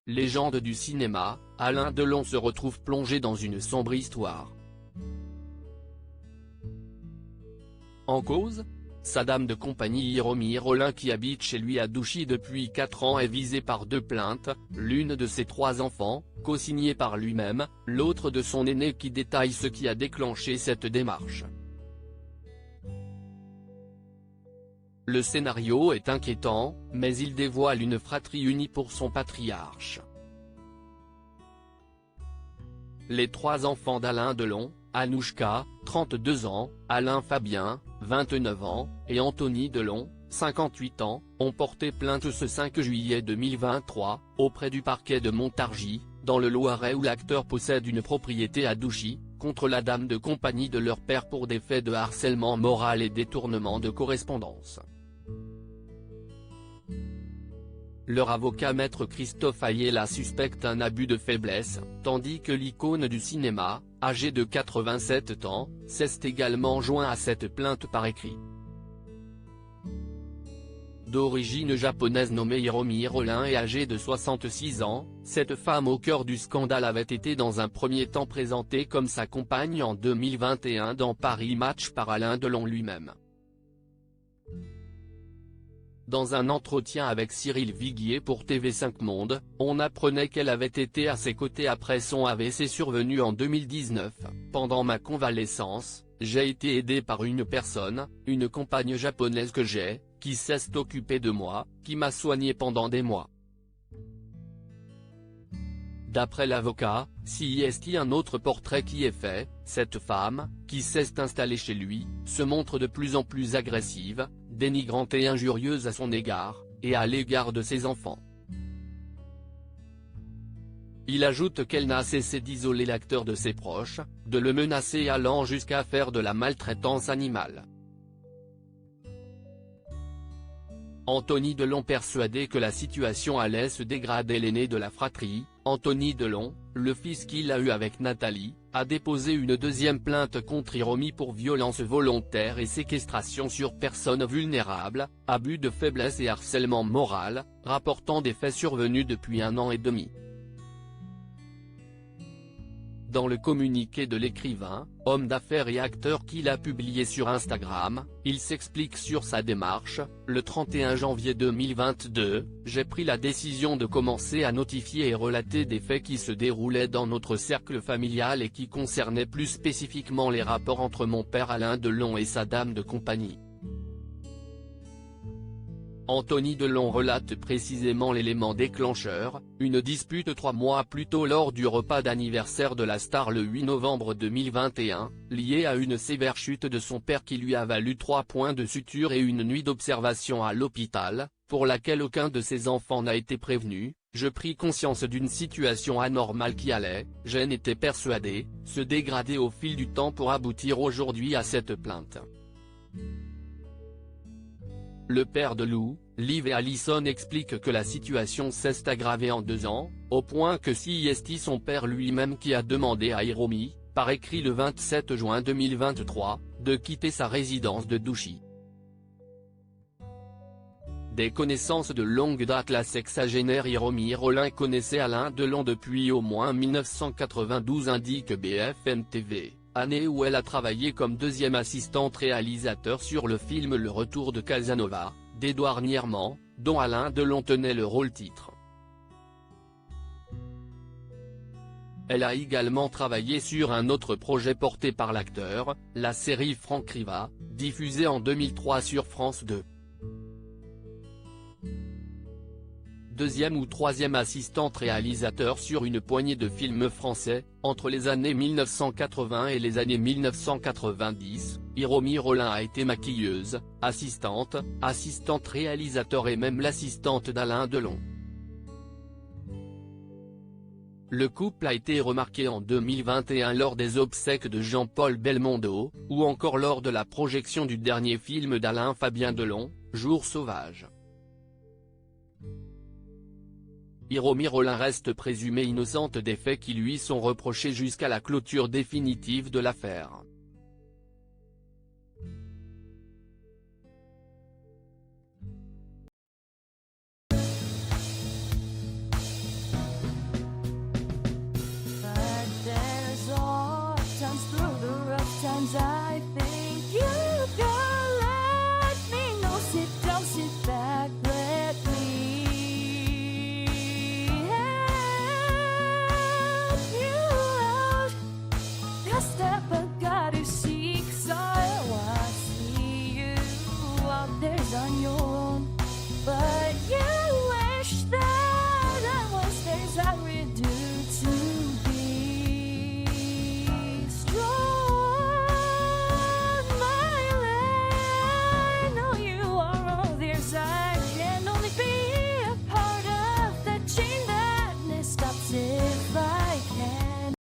légende du cinéma, Alain Delon se retrouve plongé dans une sombre histoire. En cause, sa dame de compagnie Hiromi Rollin qui habite chez lui à Douchy depuis 4 ans est visée par 2 plaintes, l'une de ses 3 enfants, co-signée par lui-même, l'autre de son aîné qui détaille ce qui a déclenché cette démarche. Le scénario est inquiétant, mais il dévoile une fratrie unie pour son patriarche. Les 3 enfants d'Alain Delon, Anouchka, 32 ans, Alain Fabien, 29 ans, et Anthony Delon, 58 ans, ont porté plainte ce 5 juillet 2023, auprès du parquet de Montargis, dans le Loiret où l'acteur possède une propriété à Douchy, contre la dame de compagnie de leur père pour des faits de harcèlement moral et détournement de correspondance. Leur avocat maître Christophe Ayala suspecte un abus de faiblesse, tandis que l'icône du cinéma, âgé de 87 ans, s'est également joint à cette plainte par écrit. D'origine japonaise nommée Hiromi Rollin et âgée de 66 ans, cette femme au cœur du scandale avait été dans un premier temps présentée comme sa compagne en 2021 dans Paris Match par Alain Delon lui-même. Dans un entretien avec Cyril Viguier pour TV5 Monde, on apprenait qu'elle avait été à ses côtés après son AVC survenu en 2019. Pendant ma convalescence, j'ai été aidée par une personne, une compagne japonaise que j'ai, qui s'est occupée de moi, qui m'a soigné pendant des mois. D'après l'avocat, s'il est un autre portrait qui est fait, cette femme, qui s'est installée chez lui, se montre de plus en plus agressive, dénigrante et injurieuse à son égard, et à l'égard de ses enfants. Il ajoute qu'elle n'a cessé d'isoler l'acteur de ses proches, de le menacer allant jusqu'à faire de la maltraitance animale. Anthony Delon persuadé que la situation allait se dégrader. L'aîné de la fratrie, Anthony Delon, le fils qu'il a eu avec Nathalie, a déposé une deuxième plainte contre Hiromi pour violence volontaire et séquestration sur personne vulnérable, abus de faiblesse et harcèlement moral, rapportant des faits survenus depuis 1 an et demi. Dans le communiqué de l'écrivain, homme d'affaires et acteur qu'il a publié sur Instagram, il s'explique sur sa démarche. Le 31 janvier 2022, j'ai pris la décision de commencer à notifier et relater des faits qui se déroulaient dans notre cercle familial et qui concernaient plus spécifiquement les rapports entre mon père Alain Delon et sa dame de compagnie. Anthony Delon relate précisément l'élément déclencheur, une dispute 3 mois plus tôt lors du repas d'anniversaire de la star le 8 novembre 2021, liée à une sévère chute de son père qui lui a valu 3 points de suture et une nuit d'observation à l'hôpital, pour laquelle aucun de ses enfants n'a été prévenu. Je pris conscience d'une situation anormale qui allait, j'en étais persuadé, se dégrader au fil du temps pour aboutir aujourd'hui à cette plainte. Le père de Lou, Liv et Allison explique que la situation s'est aggravée en 2 ans, au point que c'est son père lui-même qui a demandé à Hiromi, par écrit le 27 juin 2023, de quitter sa résidence de Douchy. Des connaissances de longue date. La sexagénaire Hiromi Rollin connaissait Alain Delon depuis au moins 1992 indique BFM TV. Année où elle a travaillé comme deuxième assistante réalisateur sur le film Le Retour de Casanova, d'Édouard Nierman, dont Alain Delon tenait le rôle titre. Elle a également travaillé sur un autre projet porté par l'acteur, la série Franck Riva, diffusée en 2003 sur France 2. Deuxième ou troisième assistante réalisateur sur une poignée de films français, entre les années 1980 et les années 1990, Hiromi Rollin a été maquilleuse, assistante réalisateur et même l'assistante d'Alain Delon. Le couple a été remarqué en 2021 lors des obsèques de Jean-Paul Belmondo, ou encore lors de la projection du dernier film d'Alain Fabien Delon, Jour sauvage. Hiromi Rollin reste présumée innocente des faits qui lui sont reprochés jusqu'à la clôture définitive de l'affaire. Sometimes I think you can let me know. Sit down, sit back, let me help you out. Cause that but God is